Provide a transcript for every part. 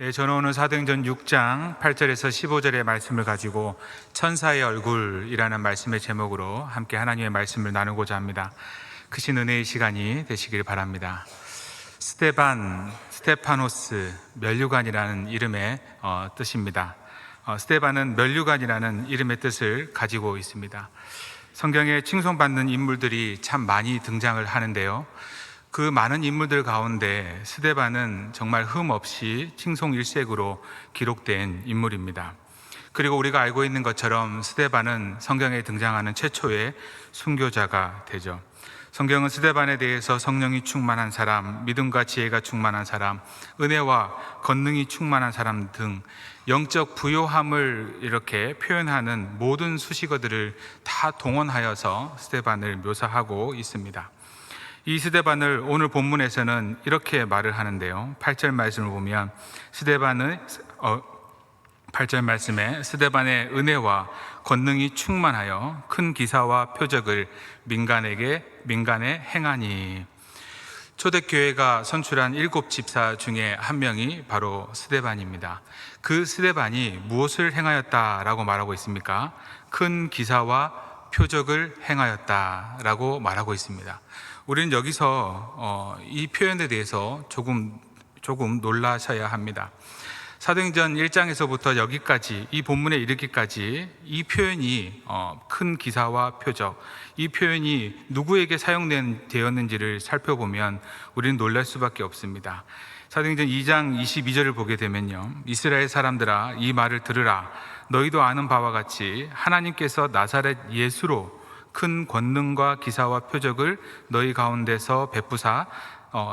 네, 저는 오늘 사도행전 6장 8절에서 15절의 말씀을 가지고 천사의 얼굴이라는 말씀의 제목으로 함께 하나님의 말씀을 나누고자 합니다. 크신 은혜의 시간이 되시길 바랍니다. 스테파노스, 면류관이라는 이름의 뜻입니다. 스테반은 면류관이라는 이름의 뜻을 가지고 있습니다. 성경에 칭송받는 인물들이 참 많이 등장을 하는데요, 그 많은 인물들 가운데 스데반은 정말 흠없이 칭송 일색으로 기록된 인물입니다. 그리고 우리가 알고 있는 것처럼 스데반은 성경에 등장하는 최초의 순교자가 되죠. 성경은 스데반에 대해서 성령이 충만한 사람, 믿음과 지혜가 충만한 사람, 은혜와 권능이 충만한 사람 등 영적 부요함을 이렇게 표현하는 모든 수식어들을 다 동원하여서 스데반을 묘사하고 있습니다. 이 스데반을 오늘 본문에서는 이렇게 말을 하는데요, 8절 말씀을 보면 8절 말씀에 스데반의 은혜와 권능이 충만하여 큰 기사와 표적을 민간에 행하니. 초대교회가 선출한 7 집사 중에 한 명이 바로 스데반입니다. 그 스데반이 무엇을 행하였다라고 말하고 있습니까? 큰 기사와 표적을 행하였다라고 말하고 있습니다. 우리는 여기서 이 표현에 대해서 조금 놀라셔야 합니다. 사도행전 1장에서부터 여기까지, 이 본문에 이르기까지 이 표현이 큰 기사와 표적, 이 표현이 누구에게 사용되었는지를 살펴보면 우리는 놀랄 수밖에 없습니다. 사도행전 2장 22절을 보게 되면요, 이스라엘 사람들아 이 말을 들으라. 너희도 아는 바와 같이 하나님께서 나사렛 예수로 큰 권능과 기사와 표적을 너희 가운데서 베푸사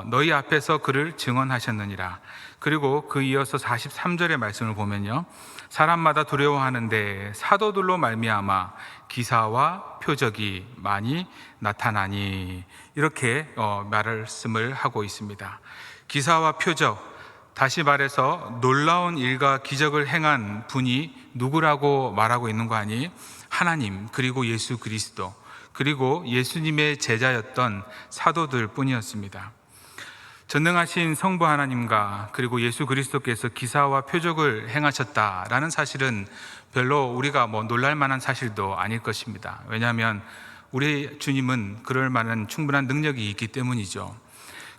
너희 앞에서 그를 증언하셨느니라. 그리고 그 이어서 43절의 말씀을 보면요, 사람마다 두려워하는데 사도들로 말미암아 기사와 표적이 많이 나타나니. 이렇게 말씀을 하고 있습니다. 기사와 표적, 다시 말해서 놀라운 일과 기적을 행한 분이 누구라고 말하고 있는 거 아니? 하나님, 그리고 예수 그리스도, 그리고 예수님의 제자였던 사도들 뿐이었습니다. 전능하신 성부 하나님과 그리고 예수 그리스도께서 기사와 표적을 행하셨다라는 사실은 별로 우리가 놀랄 만한 사실도 아닐 것입니다. 왜냐하면 우리 주님은 그럴 만한 충분한 능력이 있기 때문이죠.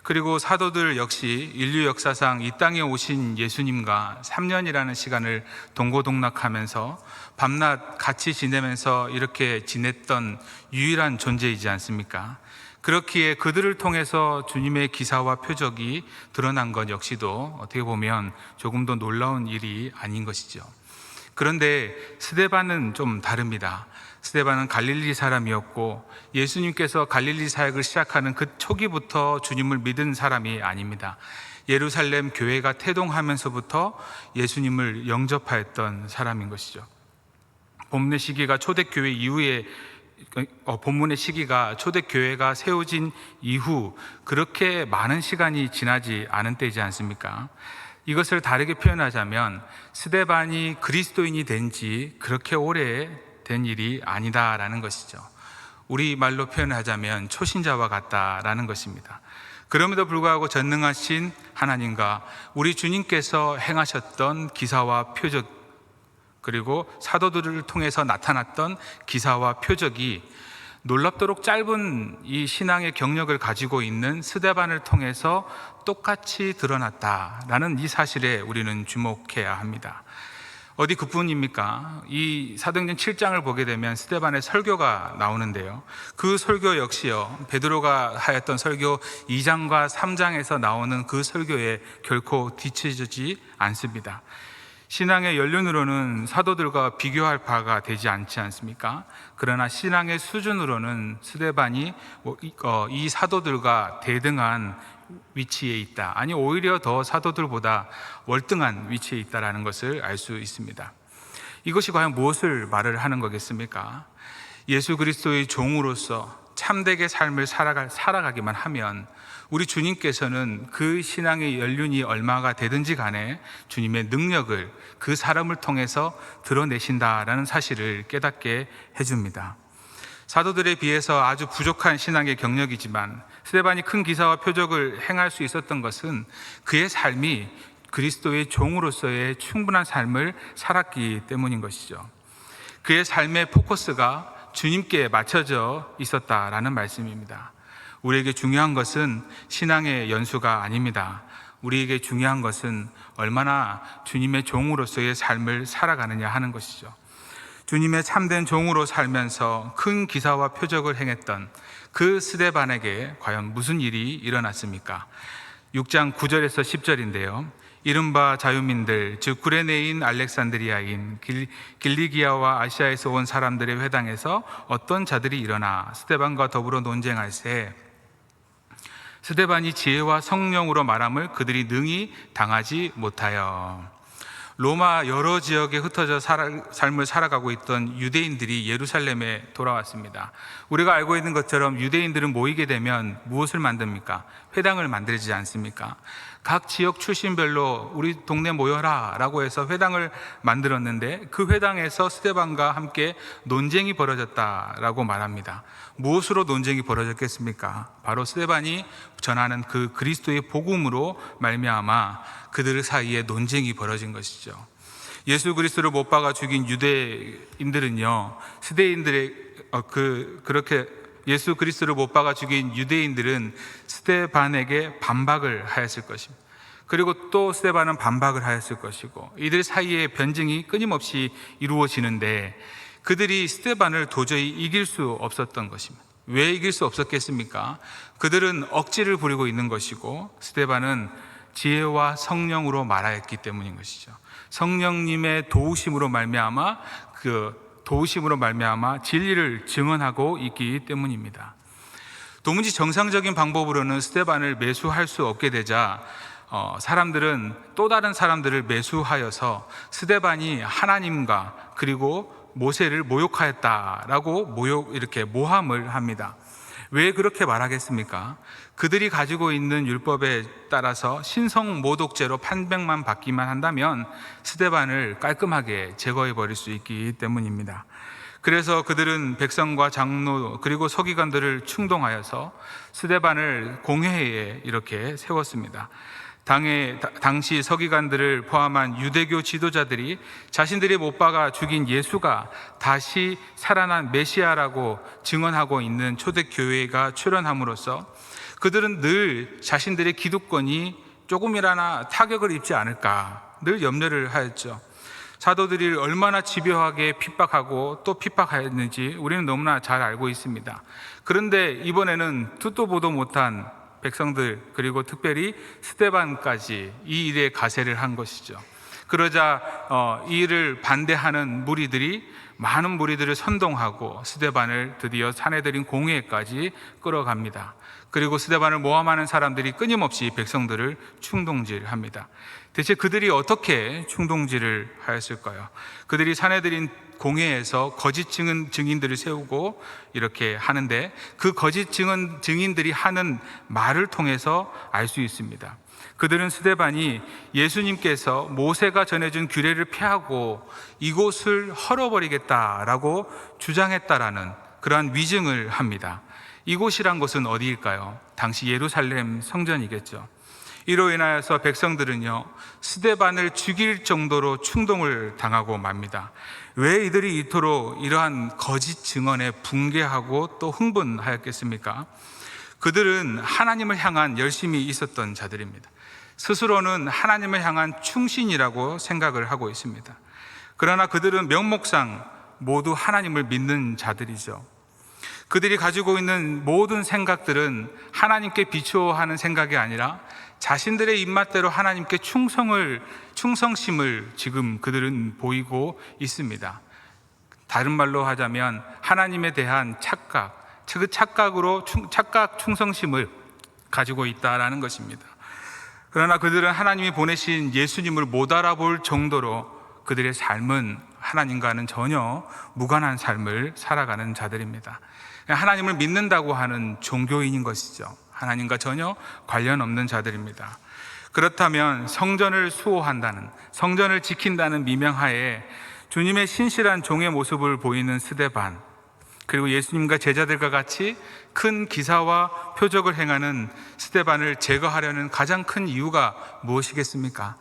그리고 사도들 역시 인류 역사상 이 땅에 오신 예수님과 3년이라는 시간을 동고동락하면서 밤낮 같이 지내면서 이렇게 지냈던 유일한 존재이지 않습니까? 그렇기에 그들을 통해서 주님의 기사와 표적이 드러난 것 역시도 어떻게 보면 조금 더 놀라운 일이 아닌 것이죠. 그런데 스데반은 좀 다릅니다. 스데반은 갈릴리 사람이었고 예수님께서 갈릴리 사역을 시작하는 그 초기부터 주님을 믿은 사람이 아닙니다. 예루살렘 교회가 태동하면서부터 예수님을 영접하였던 사람인 것이죠. 본문의 시기가 초대교회가 세워진 이후 그렇게 많은 시간이 지나지 않은 때이지 않습니까? 이것을 다르게 표현하자면 스데반이 그리스도인이 된 지 그렇게 오래된 일이 아니다라는 것이죠. 우리말로 표현하자면 초신자와 같다라는 것입니다. 그럼에도 불구하고 전능하신 하나님과 우리 주님께서 행하셨던 기사와 표적, 그리고 사도들을 통해서 나타났던 기사와 표적이 놀랍도록 짧은 이 신앙의 경력을 가지고 있는 스데반을 통해서 똑같이 드러났다라는 이 사실에 우리는 주목해야 합니다. 어디 그뿐입니까? 이 사도행전 7장을 보게 되면 스데반의 설교가 나오는데요, 그 설교 역시요, 베드로가 하였던 설교 2장과 3장에서 나오는 그 설교에 결코 뒤처지지 않습니다. 신앙의 연륜으로는 사도들과 비교할 바가 되지 않지 않습니까? 그러나 신앙의 수준으로는 스데반이 이 사도들과 대등한 위치에 있다, 아니 오히려 더 사도들보다 월등한 위치에 있다는 것을 알 수 있습니다. 이것이 과연 무엇을 말을 하는 거겠습니까? 예수 그리스도의 종으로서 참되게 삶을 살아가기만 하면 우리 주님께서는 그 신앙의 연륜이 얼마가 되든지 간에 주님의 능력을 그 사람을 통해서 드러내신다라는 사실을 깨닫게 해줍니다. 사도들에 비해서 아주 부족한 신앙의 경력이지만 스데반이 큰 기사와 표적을 행할 수 있었던 것은 그의 삶이 그리스도의 종으로서의 충분한 삶을 살았기 때문인 것이죠. 그의 삶의 포커스가 주님께 맞춰져 있었다라는 말씀입니다. 우리에게 중요한 것은 신앙의 연수가 아닙니다. 우리에게 중요한 것은 얼마나 주님의 종으로서의 삶을 살아가느냐 하는 것이죠. 주님의 참된 종으로 살면서 큰 기사와 표적을 행했던 그 스데반에게 과연 무슨 일이 일어났습니까? 6장 9절에서 10절인데요. 이른바 자유민들, 즉 구레네인 알렉산드리아인 길리기아와 아시아에서 온 사람들의 회당에서 어떤 자들이 일어나 스데반과 더불어 논쟁할세 스데반이 지혜와 성령으로 말함을 그들이 능히 당하지 못하여. 로마 여러 지역에 흩어져 삶을 살아가고 있던 유대인들이 예루살렘에 돌아왔습니다. 우리가 알고 있는 것처럼 유대인들은 모이게 되면 무엇을 만듭니까? 회당을 만들지 않습니까? 각 지역 출신별로 우리 동네 모여라 라고 해서 회당을 만들었는데, 그 회당에서 스데반과 함께 논쟁이 벌어졌다라고 말합니다. 무엇으로 논쟁이 벌어졌겠습니까? 바로 스데반이 전하는 그 그리스도의 복음으로 말미암아 그들 사이에 논쟁이 벌어진 것이죠. 예수 그리스도를 못 박아 죽인 유대인들은요, 그렇게 예수 그리스도를 못 박아 죽인 유대인들은 스데반에게 반박을 하였을 것입니다. 그리고 또 스데반은 반박을 하였을 것이고, 이들 사이에 변증이 끊임없이 이루어지는데 그들이 스데반을 도저히 이길 수 없었던 것입니다. 왜 이길 수 없었겠습니까? 그들은 억지를 부리고 있는 것이고, 스데반은 지혜와 성령으로 말하였기 때문인 것이죠. 성령님의 도우심으로 말미암아 진리를 증언하고 있기 때문입니다. 도무지 정상적인 방법으로는 스데반을 매수할 수 없게 되자 사람들은 또 다른 사람들을 매수하여서 스데반이 하나님과 그리고 모세를 모욕하였다라고 이렇게 모함을 합니다. 왜 그렇게 말하겠습니까? 그들이 가지고 있는 율법에 따라서 신성 모독죄로 판명만 받기만 한다면 스데반을 깔끔하게 제거해 버릴 수 있기 때문입니다. 그래서 그들은 백성과 장로 그리고 서기관들을 충동하여서 스데반을 공회에 이렇게 세웠습니다. 당시 서기관들을 포함한 유대교 지도자들이 자신들이 못 박아 죽인 예수가 다시 살아난 메시아라고 증언하고 있는 초대교회가 출현함으로써 그들은 늘 자신들의 기득권이 조금이라나 타격을 입지 않을까 늘 염려를 하였죠. 사도들이 얼마나 집요하게 핍박하고 또 핍박하였는지 우리는 너무나 잘 알고 있습니다. 그런데 이번에는 듣도 보도 못한 백성들, 그리고 특별히 스데반까지 이 일에 가세를 한 것이죠. 그러자 이 일을 반대하는 많은 무리들을 선동하고 스데반을 드디어 사내들인 공회까지 끌어갑니다. 그리고 스데반을 모함하는 사람들이 끊임없이 백성들을 충동질합니다. 대체 그들이 어떻게 충동질을 하였을까요? 그들이 사내들인 공회에서 거짓 증인들을 세우고 이렇게 하는데, 그 거짓 증인들이 하는 말을 통해서 알 수 있습니다. 그들은 스데반이 예수님께서 모세가 전해준 규례를 폐하고 이곳을 헐어버리겠다라고 주장했다라는 그러한 위증을 합니다. 이곳이란 곳은 어디일까요? 당시 예루살렘 성전이겠죠. 이로 인하여서 백성들은요, 스데반을 죽일 정도로 충동을 당하고 맙니다. 왜 이들이 이토록 이러한 거짓 증언에 붕괴하고 또 흥분하였겠습니까? 그들은 하나님을 향한 열심이 있었던 자들입니다. 스스로는 하나님을 향한 충신이라고 생각을 하고 있습니다. 그러나 그들은 명목상 모두 하나님을 믿는 자들이죠. 그들이 가지고 있는 모든 생각들은 하나님께 비추어하는 생각이 아니라 자신들의 입맛대로 하나님께 충성심을 지금 그들은 보이고 있습니다. 다른 말로 하자면 하나님에 대한 착각 충성심을 가지고 있다라는 것입니다. 그러나 그들은 하나님이 보내신 예수님을 못 알아볼 정도로 그들의 삶은 하나님과는 전혀 무관한 삶을 살아가는 자들입니다. 하나님을 믿는다고 하는 종교인인 것이죠. 하나님과 전혀 관련 없는 자들입니다. 그렇다면 성전을 수호한다는, 성전을 지킨다는 미명하에 주님의 신실한 종의 모습을 보이는 스데반, 그리고 예수님과 제자들과 같이 큰 기사와 표적을 행하는 스데반을 제거하려는 가장 큰 이유가 무엇이겠습니까?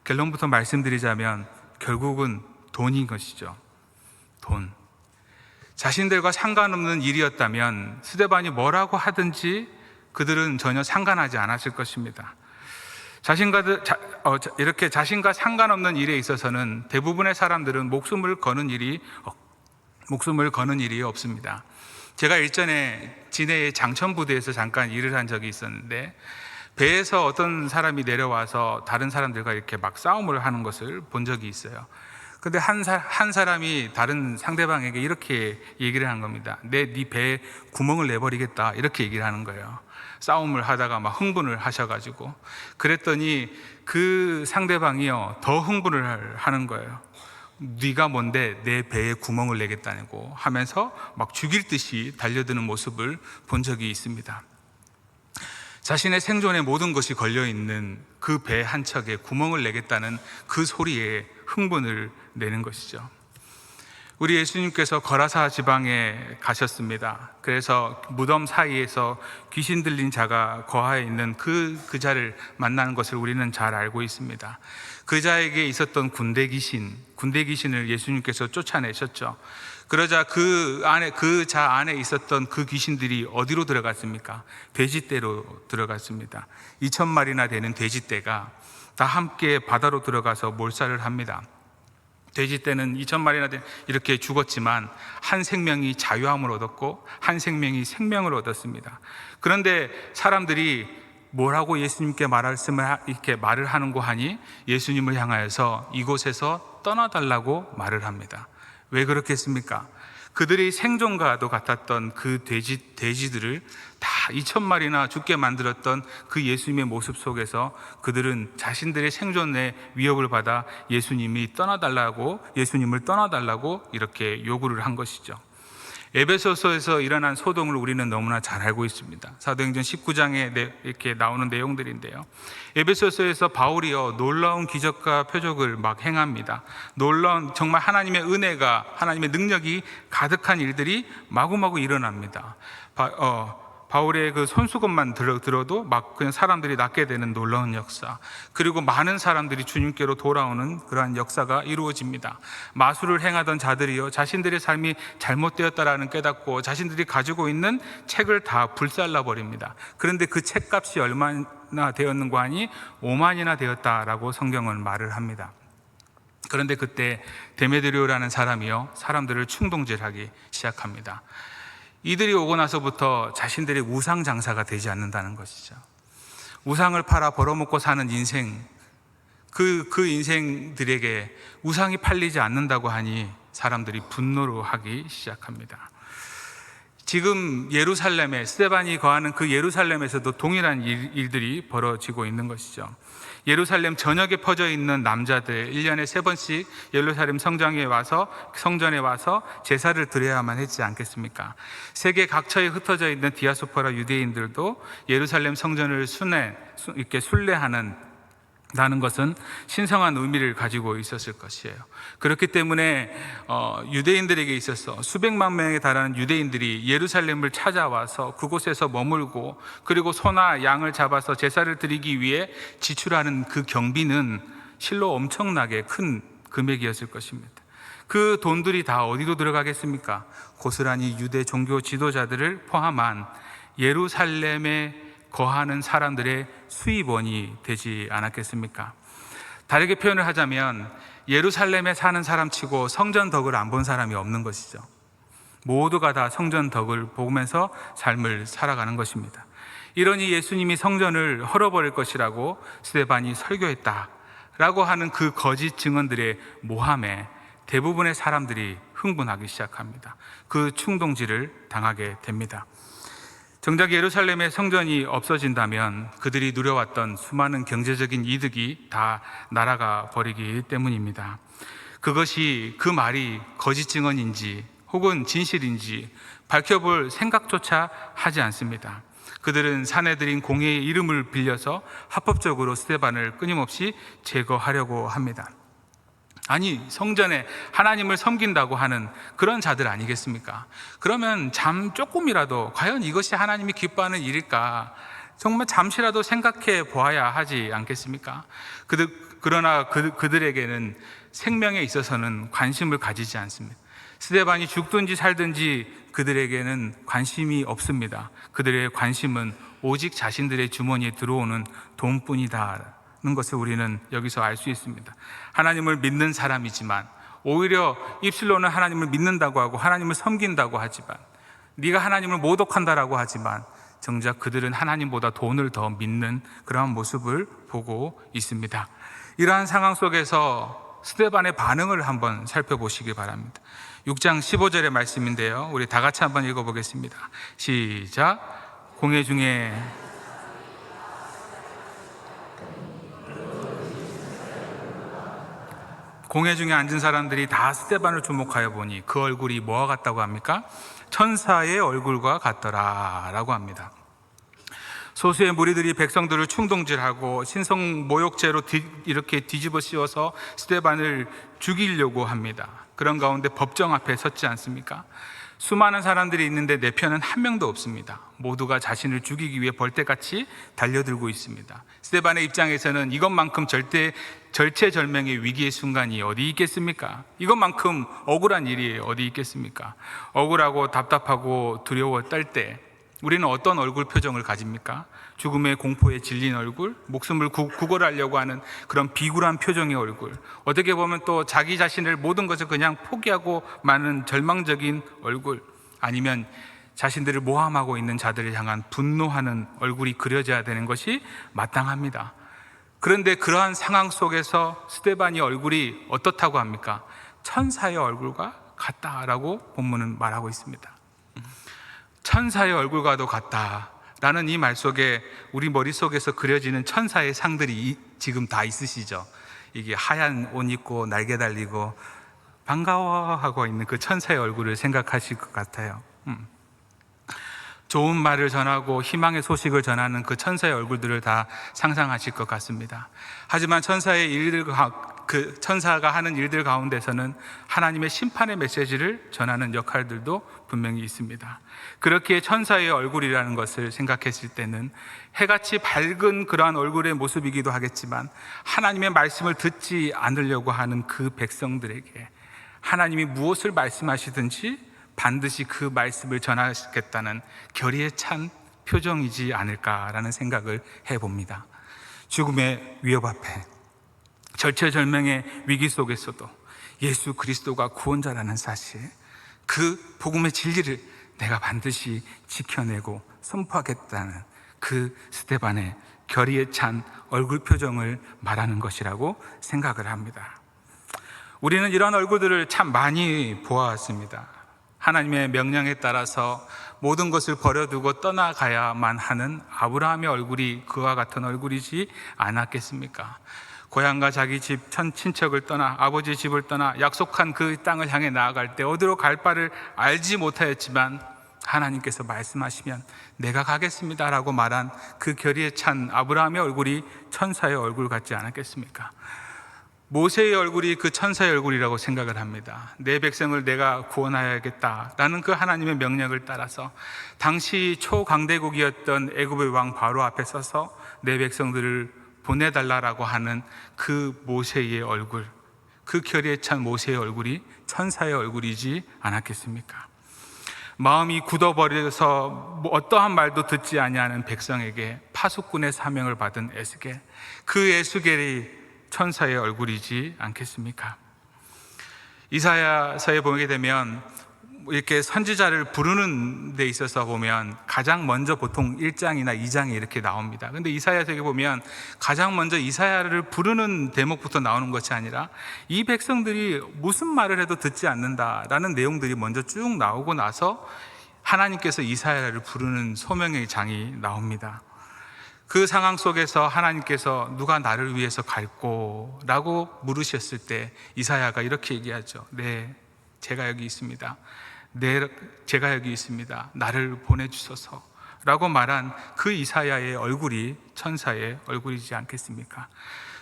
결론부터 말씀드리자면 결국은 돈인 것이죠. 돈. 자신들과 상관없는 일이었다면 스데반이 뭐라고 하든지 그들은 전혀 상관하지 않았을 것입니다. 이렇게 자신과 상관없는 일에 있어서는 대부분의 사람들은 목숨을 거는 일이 없습니다. 제가 일전에 진해의 장천부대에서 잠깐 일을 한 적이 있었는데, 배에서 어떤 사람이 내려와서 다른 사람들과 이렇게 막 싸움을 하는 것을 본 적이 있어요. 근데 한 사람이 다른 상대방에게 이렇게 얘기를 한 겁니다. 네 배에 구멍을 내버리겠다, 이렇게 얘기를 하는 거예요. 싸움을 하다가 막 흥분을 하셔가지고. 그랬더니 그 상대방이요, 더 흥분을 하는 거예요. 네가 뭔데 내 배에 구멍을 내겠다고 하면서 막 죽일 듯이 달려드는 모습을 본 적이 있습니다. 자신의 생존의 모든 것이 걸려있는 그 배 한 척에 구멍을 내겠다는 그 소리에 흥분을 내는 것이죠. 우리 예수님께서 거라사 지방에 가셨습니다. 그래서 무덤 사이에서 귀신 들린 자가 거하에 있는 그 자를 만나는 것을 우리는 잘 알고 있습니다. 그 자에게 있었던 군대 귀신을 예수님께서 쫓아내셨죠. 그러자 그 자 안에 있었던 그 귀신들이 어디로 들어갔습니까? 돼지떼로 들어갔습니다. 2,000마리나 되는 돼지떼가 다 함께 바다로 들어가서 몰살을 합니다. 돼지떼는 2,000마리나 이렇게 죽었지만 한 생명이 자유함을 얻었고 한 생명이 생명을 얻었습니다. 그런데 사람들이 뭐라고 예수님께 이렇게 말을 하는고 하니 예수님을 향하여서 이곳에서 떠나달라고 말을 합니다. 왜 그렇겠습니까? 그들이 생존과도 같았던 그 돼지들을 다 2,000마리나 죽게 만들었던 그 예수님의 모습 속에서 그들은 자신들의 생존에 위협을 받아 예수님을 떠나달라고 이렇게 요구를 한 것이죠. 에베소서에서 일어난 소동을 우리는 너무나 잘 알고 있습니다. 사도행전 19장에 이렇게 나오는 내용들인데요. 에베소서에서 바울이요, 놀라운 기적과 표적을 막 행합니다. 놀라운, 정말 하나님의 은혜가, 하나님의 능력이 가득한 일들이 마구마구 일어납니다. 바울의 그 손수건만 들어도 막 그냥 사람들이 낫게 되는 놀라운 역사, 그리고 많은 사람들이 주님께로 돌아오는 그러한 역사가 이루어집니다. 마술을 행하던 자들이요, 자신들의 삶이 잘못되었다라는 깨닫고 자신들이 가지고 있는 책을 다 불살라 버립니다. 그런데 그 책값이 얼마나 되었는가 하니 5만이나 되었다라고 성경은 말을 합니다. 그런데 그때 데메드리오라는 사람이요, 사람들을 충동질하기 시작합니다. 이들이 오고 나서부터 자신들의 우상 장사가 되지 않는다는 것이죠. 우상을 팔아 벌어먹고 사는 인생, 그 인생들에게 우상이 팔리지 않는다고 하니 사람들이 분노를 하기 시작합니다. 지금 예루살렘에, 스데반이 거하는 그 예루살렘에서도 동일한 일들이 벌어지고 있는 것이죠. 예루살렘 전역에 퍼져 있는 남자들 1년에 3번씩 예루살렘 성전에 와서 제사를 드려야만 했지 않겠습니까? 세계 각처에 흩어져 있는 디아스포라 유대인들도 예루살렘 성전을 이렇게 순례하는 것은 신성한 의미를 가지고 있었을 것이에요. 그렇기 때문에 유대인들에게 있어서 수백만 명에 달하는 유대인들이 예루살렘을 찾아와서 그곳에서 머물고, 그리고 소나 양을 잡아서 제사를 드리기 위해 지출하는 그 경비는 실로 엄청나게 큰 금액이었을 것입니다. 그 돈들이 다 어디로 들어가겠습니까? 고스란히 유대 종교 지도자들을 포함한 예루살렘에 거하는 사람들의 수입원이 되지 않았겠습니까? 다르게 표현을 하자면 예루살렘에 사는 사람치고 성전 덕을 안 본 사람이 없는 것이죠. 모두가 다 성전 덕을 보면서 삶을 살아가는 것입니다. 이러니 예수님이 성전을 헐어버릴 것이라고 스데반이 설교했다라고 하는 그 거짓 증언들의 모함에 대부분의 사람들이 흥분하기 시작합니다. 그 충동질을 당하게 됩니다. 정작 예루살렘의 성전이 없어진다면 그들이 누려왔던 수많은 경제적인 이득이 다 날아가 버리기 때문입니다. 그것이, 그 말이 거짓 증언인지 혹은 진실인지 밝혀볼 생각조차 하지 않습니다. 그들은 사내들인 공회의 이름을 빌려서 합법적으로 스데반을 끊임없이 제거하려고 합니다. 아니, 성전에 하나님을 섬긴다고 하는 그런 자들 아니겠습니까? 그러면 조금이라도 과연 이것이 하나님이 기뻐하는 일일까? 정말 잠시라도 생각해 보아야 하지 않겠습니까? 그러나 그들에게는 생명에 있어서는 관심을 가지지 않습니다. 스데반이 죽든지 살든지 그들에게는 관심이 없습니다. 그들의 관심은 오직 자신들의 주머니에 들어오는 돈뿐이다는 것을 우리는 여기서 알 수 있습니다. 하나님을 믿는 사람이지만 오히려 입술로는 하나님을 믿는다고 하고 하나님을 섬긴다고 하지만, 네가 하나님을 모독한다라고 하지만 정작 그들은 하나님보다 돈을 더 믿는 그러한 모습을 보고 있습니다. 이러한 상황 속에서 스데반의 반응을 한번 살펴보시기 바랍니다. 6장 15절의 말씀인데요, 우리 다 같이 한번 읽어보겠습니다. 시작. 공회 중에 앉은 사람들이 다 스데반을 주목하여 보니 그 얼굴이 뭐와 같다고 합니까? 천사의 얼굴과 같더라 라고 합니다. 소수의 무리들이 백성들을 충동질하고 신성 모욕죄로 이렇게 뒤집어 씌워서 스데반을 죽이려고 합니다. 그런 가운데 법정 앞에 섰지 않습니까? 수많은 사람들이 있는데 내 편은 한 명도 없습니다. 모두가 자신을 죽이기 위해 벌떼같이 달려들고 있습니다. 스데반의 입장에서는 이것만큼 절체절명의 위기의 순간이 어디 있겠습니까? 이것만큼 억울한 일이 어디 있겠습니까? 억울하고 답답하고 두려워 떨 때 우리는 어떤 얼굴 표정을 가집니까? 죽음의 공포에 질린 얼굴, 목숨을 구걸하려고 하는 그런 비굴한 표정의 얼굴, 어떻게 보면 또 자기 자신을 모든 것을 그냥 포기하고 마는 절망적인 얼굴, 아니면 자신들을 모함하고 있는 자들을 향한 분노하는 얼굴이 그려져야 되는 것이 마땅합니다. 그런데 그러한 상황 속에서 스데반의 얼굴이 어떻다고 합니까? 천사의 얼굴과 같다라고 본문은 말하고 있습니다. 천사의 얼굴과도 같다라는 이 말 속에 우리 머릿속에서 그려지는 천사의 상들이 지금 다 있으시죠? 이게 하얀 옷 입고 날개 달리고 반가워하고 있는 그 천사의 얼굴을 생각하실 것 같아요. 좋은 말을 전하고 희망의 소식을 전하는 그 천사의 얼굴들을 다 상상하실 것 같습니다. 하지만 천사가 하는 일들 가운데서는 하나님의 심판의 메시지를 전하는 역할들도 분명히 있습니다. 그렇게 천사의 얼굴이라는 것을 생각했을 때는 해같이 밝은 그러한 얼굴의 모습이기도 하겠지만, 하나님의 말씀을 듣지 않으려고 하는 그 백성들에게 하나님이 무엇을 말씀하시든지 반드시 그 말씀을 전하시겠다는 결의에 찬 표정이지 않을까라는 생각을 해봅니다. 죽음의 위협 앞에, 절체절명의 위기 속에서도 예수 그리스도가 구원자라는 사실, 그 복음의 진리를 내가 반드시 지켜내고 선포하겠다는 그 스데반의 결의에 찬 얼굴 표정을 말하는 것이라고 생각을 합니다. 우리는 이런 얼굴들을 참 많이 보아왔습니다. 하나님의 명령에 따라서 모든 것을 버려두고 떠나가야만 하는 아브라함의 얼굴이 그와 같은 얼굴이지 않았겠습니까? 고향과 자기 집, 친척을 떠나 아버지 집을 떠나 약속한 그 땅을 향해 나아갈 때 어디로 갈 바를 알지 못하였지만 하나님께서 말씀하시면 내가 가겠습니다 라고 말한 그 결의에 찬 아브라함의 얼굴이 천사의 얼굴 같지 않았겠습니까? 모세의 얼굴이 그 천사의 얼굴이라고 생각을 합니다. 내 백성을 내가 구원하여야겠다라는 그 하나님의 명령을 따라서 당시 초강대국이었던 애굽의 왕 바로 앞에 서서 내 백성들을 보내달라고 하는 그 모세의 얼굴, 그 결의에 찬 모세의 얼굴이 천사의 얼굴이지 않았겠습니까? 마음이 굳어버려서 어떠한 말도 듣지 아니하는 백성에게 파수꾼의 사명을 받은 에스겔, 그 에스겔이 천사의 얼굴이지 않겠습니까? 이사야서에 보게 되면 이렇게 선지자를 부르는 데 있어서 보면 가장 먼저 보통 1장이나 2장이 이렇게 나옵니다. 근데 이사야서에 보면 가장 먼저 이사야를 부르는 대목부터 나오는 것이 아니라 이 백성들이 무슨 말을 해도 듣지 않는다라는 내용들이 먼저 쭉 나오고 나서 하나님께서 이사야를 부르는 소명의 장이 나옵니다. 그 상황 속에서 하나님께서 누가 나를 위해서 갈꼬? 라고 물으셨을 때 이사야가 이렇게 얘기하죠. 네, 제가 여기 있습니다. 네, 제가 여기 있습니다. 나를 보내주소서 라고 말한 그 이사야의 얼굴이 천사의 얼굴이지 않겠습니까?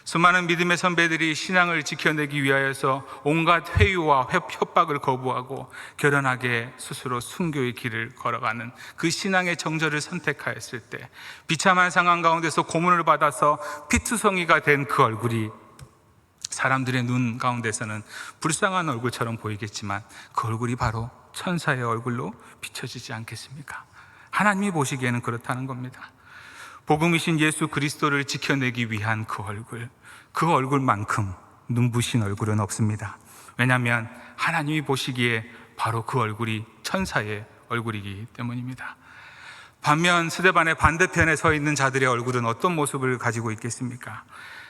수많은 믿음의 선배들이 신앙을 지켜내기 위하여서 온갖 회유와 협박을 거부하고 결연하게 스스로 순교의 길을 걸어가는 그 신앙의 정절을 선택하였을 때 비참한 상황 가운데서 고문을 받아서 피투성이가 된 그 얼굴이 사람들의 눈 가운데서는 불쌍한 얼굴처럼 보이겠지만 그 얼굴이 바로 천사의 얼굴로 비춰지지 않겠습니까? 하나님이 보시기에는 그렇다는 겁니다. 복음이신 예수 그리스도를 지켜내기 위한 그 얼굴만큼 눈부신 얼굴은 없습니다. 왜냐하면 하나님이 보시기에 바로 그 얼굴이 천사의 얼굴이기 때문입니다. 반면 스데반의 반대편에 서 있는 자들의 얼굴은 어떤 모습을 가지고 있겠습니까?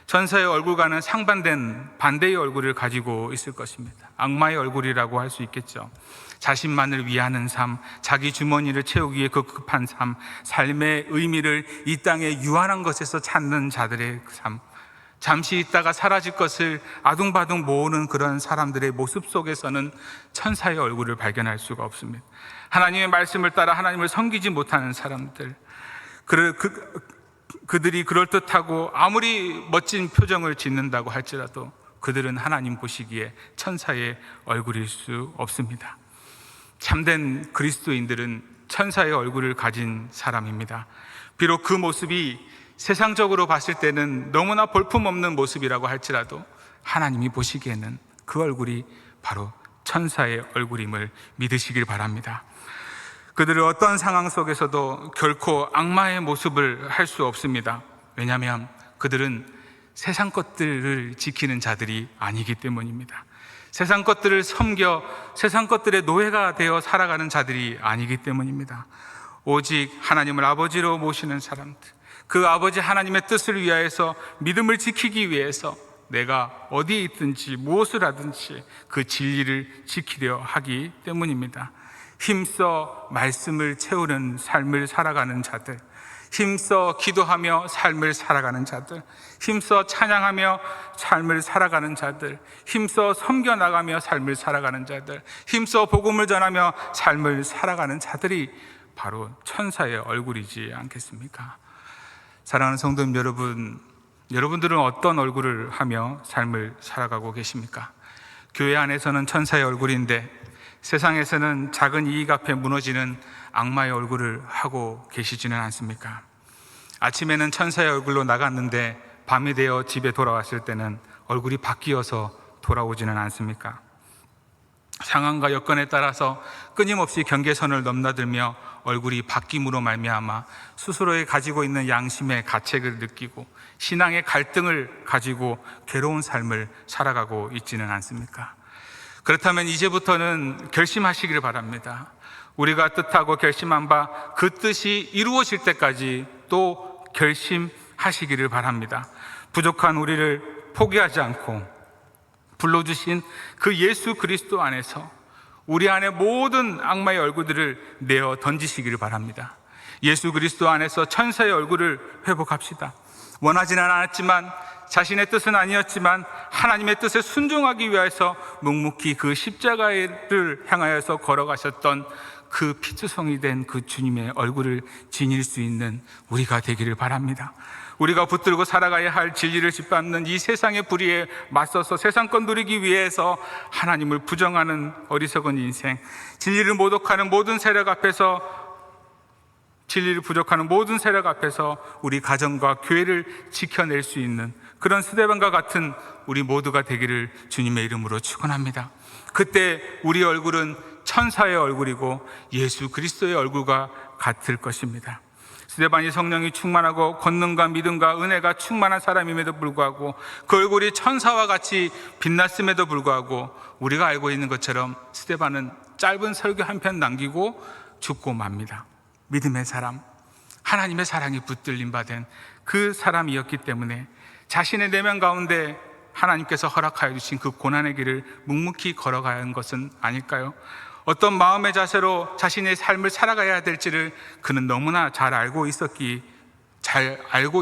천사의 얼굴과는 상반된 반대의 얼굴을 가지고 있을 것입니다. 악마의 얼굴이라고 할 수 있겠죠. 자신만을 위하는 삶, 자기 주머니를 채우기 위해 급급한 삶, 삶의 의미를 이 땅의 유한한 것에서 찾는 자들의 삶, 잠시 있다가 사라질 것을 아둥바둥 모으는 그런 사람들의 모습 속에서는 천사의 얼굴을 발견할 수가 없습니다. 하나님의 말씀을 따라 하나님을 섬기지 못하는 사람들, 그들이 그럴듯하고 아무리 멋진 표정을 짓는다고 할지라도 그들은 하나님 보시기에 천사의 얼굴일 수 없습니다. 참된 그리스도인들은 천사의 얼굴을 가진 사람입니다. 비록 그 모습이 세상적으로 봤을 때는 너무나 볼품없는 모습이라고 할지라도 하나님이 보시기에는 그 얼굴이 바로 천사의 얼굴임을 믿으시길 바랍니다. 그들은 어떤 상황 속에서도 결코 악마의 모습을 할 수 없습니다. 왜냐하면 그들은 세상 것들을 지키는 자들이 아니기 때문입니다. 세상 것들을 섬겨 세상 것들의 노예가 되어 살아가는 자들이 아니기 때문입니다. 오직 하나님을 아버지로 모시는 사람들, 그 아버지 하나님의 뜻을 위하여서 믿음을 지키기 위해서 내가 어디에 있든지 무엇을 하든지 그 진리를 지키려 하기 때문입니다. 힘써 말씀을 채우는 삶을 살아가는 자들, 힘써 기도하며 삶을 살아가는 자들, 힘써 찬양하며 삶을 살아가는 자들, 힘써 섬겨나가며 삶을 살아가는 자들, 힘써 복음을 전하며 삶을 살아가는 자들이 바로 천사의 얼굴이지 않겠습니까? 사랑하는 성도님 여러분, 여러분들은 어떤 얼굴을 하며 삶을 살아가고 계십니까? 교회 안에서는 천사의 얼굴인데 세상에서는 작은 이익 앞에 무너지는 악마의 얼굴을 하고 계시지는 않습니까? 아침에는 천사의 얼굴로 나갔는데 밤이 되어 집에 돌아왔을 때는 얼굴이 바뀌어서 돌아오지는 않습니까? 상황과 여건에 따라서 끊임없이 경계선을 넘나들며 얼굴이 바뀜으로 말미암아 스스로의 가지고 있는 양심의 가책을 느끼고 신앙의 갈등을 가지고 괴로운 삶을 살아가고 있지는 않습니까? 그렇다면 이제부터는 결심하시기를 바랍니다. 우리가 뜻하고 결심한 바 그 뜻이 이루어질 때까지 또 결심하시기를 바랍니다. 부족한 우리를 포기하지 않고 불러주신 그 예수 그리스도 안에서 우리 안에 모든 악마의 얼굴들을 내어 던지시기를 바랍니다. 예수 그리스도 안에서 천사의 얼굴을 회복합시다. 원하지는 않았지만, 자신의 뜻은 아니었지만 하나님의 뜻에 순종하기 위해서 묵묵히 그 십자가를 향하여서 걸어가셨던 그 피투성이 된 그 주님의 얼굴을 지닐 수 있는 우리가 되기를 바랍니다. 우리가 붙들고 살아가야 할 진리를 짓밟는 이 세상의 불의에 맞서서 세상권 누리기 위해서 하나님을 부정하는 어리석은 인생, 진리를 모독하는 모든 세력 앞에서, 진리를 부족하는 모든 세력 앞에서 우리 가정과 교회를 지켜낼 수 있는 그런 스데반과 같은 우리 모두가 되기를 주님의 이름으로 축원합니다. 그때 우리 얼굴은 천사의 얼굴이고 예수 그리스도의 얼굴과 같을 것입니다. 스데반이 성령이 충만하고 권능과 믿음과 은혜가 충만한 사람임에도 불구하고 그 얼굴이 천사와 같이 빛났음에도 불구하고 우리가 알고 있는 것처럼 스데반은 짧은 설교 한 편 남기고 죽고 맙니다. 믿음의 사람, 하나님의 사랑이 붙들림 받은 그 사람이었기 때문에 자신의 내면 가운데 하나님께서 허락하여 주신 그 고난의 길을 묵묵히 걸어가야 하는 것은 아닐까요? 어떤 마음의 자세로 자신의 삶을 살아가야 될지를 그는 너무나 잘 알고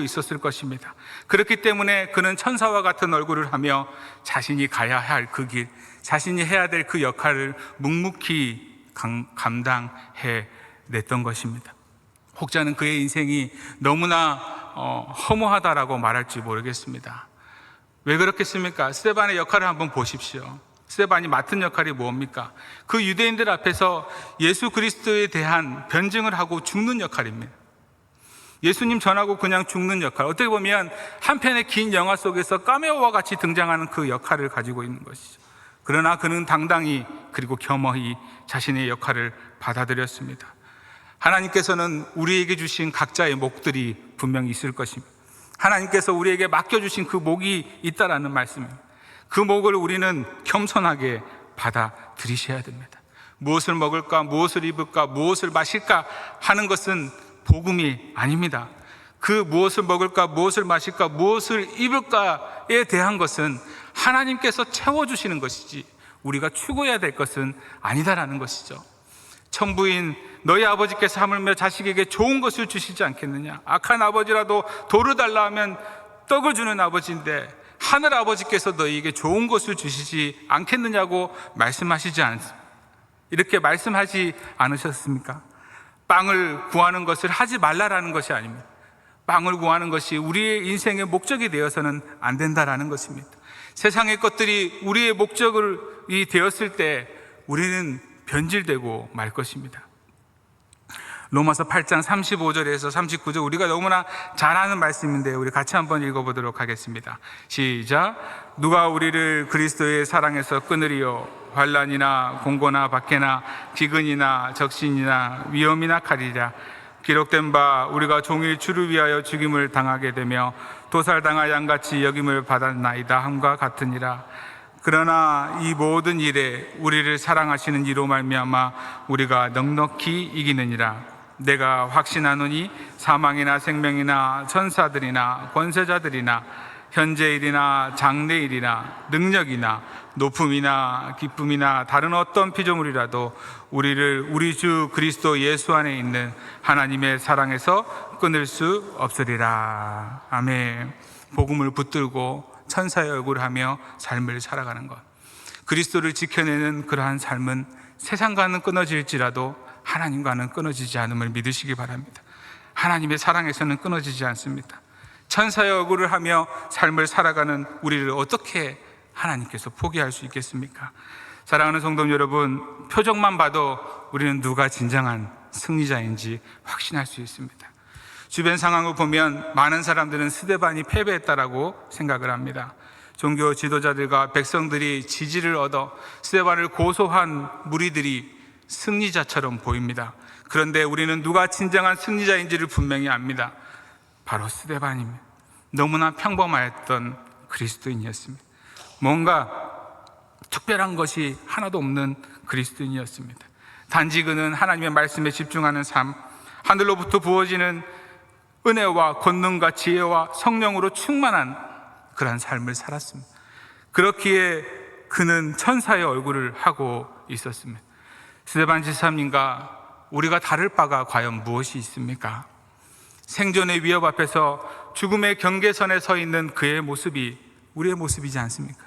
있었을 것입니다. 그렇기 때문에 그는 천사와 같은 얼굴을 하며 자신이 가야 할 그 길, 자신이 해야 될 그 역할을 묵묵히 감당해 냈던 것입니다. 혹자는 그의 인생이 너무나 허무하다라고 말할지 모르겠습니다. 왜 그렇겠습니까? 스데반의 역할을 한번 보십시오. 스데반이 맡은 역할이 뭡니까? 그 유대인들 앞에서 예수 그리스도에 대한 변증을 하고 죽는 역할입니다. 예수님 전하고 그냥 죽는 역할, 어떻게 보면 한 편의 긴 영화 속에서 카메오와 같이 등장하는 그 역할을 가지고 있는 것이죠. 그러나 그는 당당히 그리고 겸허히 자신의 역할을 받아들였습니다. 하나님께서는 우리에게 주신 각자의 목들이 분명히 있을 것입니다. 하나님께서 우리에게 맡겨주신 그 목이 있다라는 말씀입니다. 그 목을 우리는 겸손하게 받아들이셔야 됩니다. 무엇을 먹을까, 무엇을 입을까, 무엇을 마실까 하는 것은 복음이 아닙니다. 그 무엇을 먹을까, 무엇을 마실까, 무엇을 입을까에 대한 것은 하나님께서 채워주시는 것이지 우리가 추구해야 될 것은 아니다라는 것이죠. 천부인 너희 아버지께서 하물며 자식에게 좋은 것을 주시지 않겠느냐. 악한 아버지라도 돌을 달라 하면 떡을 주는 아버지인데 하늘 아버지께서 너희에게 좋은 것을 주시지 않겠느냐고 말씀하시지 않습니까? 이렇게 말씀하지 않으셨습니까? 빵을 구하는 것을 하지 말라라는 것이 아닙니다. 빵을 구하는 것이 우리의 인생의 목적이 되어서는 안 된다라는 것입니다. 세상의 것들이 우리의 목적이 되었을 때 우리는 변질되고 말 것입니다. 로마서 8장 35절에서 39절, 우리가 너무나 잘 아는 말씀인데 우리 같이 한번 읽어보도록 하겠습니다. 시작. 누가 우리를 그리스도의 사랑에서 끊으리요? 환난이나 공고나 박해나 기근이나 적신이나 위험이나 칼이랴. 기록된 바 우리가 종일 주를 위하여 죽임을 당하게 되며 도살당할 양같이 여김을 받았나이다 함과 같으니라. 그러나 이 모든 일에 우리를 사랑하시는 이로 말미암아 우리가 넉넉히 이기느니라. 내가 확신하노니 사망이나 생명이나 천사들이나 권세자들이나 현재일이나 장래일이나 능력이나 높음이나 기쁨이나 다른 어떤 피조물이라도 우리를 우리 주 그리스도 예수 안에 있는 하나님의 사랑에서 끊을 수 없으리라. 아멘. 복음을 붙들고 천사의 얼굴을 하며 삶을 살아가는 것, 그리스도를 지켜내는 그러한 삶은 세상과는 끊어질지라도 하나님과는 끊어지지 않음을 믿으시기 바랍니다. 하나님의 사랑에서는 끊어지지 않습니다. 천사의 얼굴을 하며 삶을 살아가는 우리를 어떻게 하나님께서 포기할 수 있겠습니까? 사랑하는 성도 여러분, 표정만 봐도 우리는 누가 진정한 승리자인지 확신할 수 있습니다. 주변 상황을 보면 많은 사람들은 스데반이 패배했다라고 생각을 합니다. 종교 지도자들과 백성들이 지지를 얻어 스데반을 고소한 무리들이 승리자처럼 보입니다. 그런데 우리는 누가 진정한 승리자인지를 분명히 압니다. 바로 스데반입니다. 너무나 평범했던 그리스도인이었습니다. 뭔가 특별한 것이 하나도 없는 그리스도인이었습니다. 단지 그는 하나님의 말씀에 집중하는 삶, 하늘로부터 부어지는 은혜와 권능과 지혜와 성령으로 충만한 그러한 삶을 살았습니다. 그렇기에 그는 천사의 얼굴을 하고 있었습니다. 스데반 지사님과 우리가 다를 바가 과연 무엇이 있습니까? 생존의 위협 앞에서 죽음의 경계선에 서 있는 그의 모습이 우리의 모습이지 않습니까?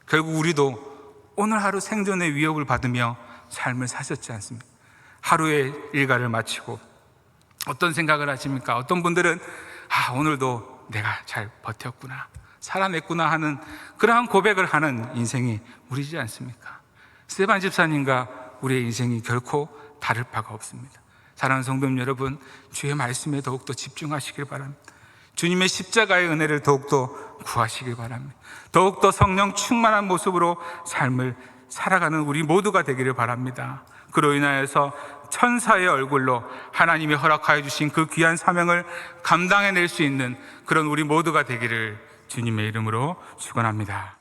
결국 우리도 오늘 하루 생존의 위협을 받으며 삶을 사셨지 않습니까? 하루의 일과를 마치고 어떤 생각을 하십니까? 어떤 분들은 오늘도 내가 잘 버텼구나, 살아냈구나 하는 그러한 고백을 하는 인생이 우리지 않습니까? 스데반 집사님과 우리의 인생이 결코 다를 바가 없습니다. 사랑하는 성도 여러분, 주의 말씀에 더욱더 집중하시길 바랍니다. 주님의 십자가의 은혜를 더욱더 구하시길 바랍니다. 더욱더 성령 충만한 모습으로 삶을 살아가는 우리 모두가 되기를 바랍니다. 그로 인하여서 천사의 얼굴로 하나님이 허락하여 주신 그 귀한 사명을 감당해낼 수 있는 그런 우리 모두가 되기를 주님의 이름으로 축원합니다.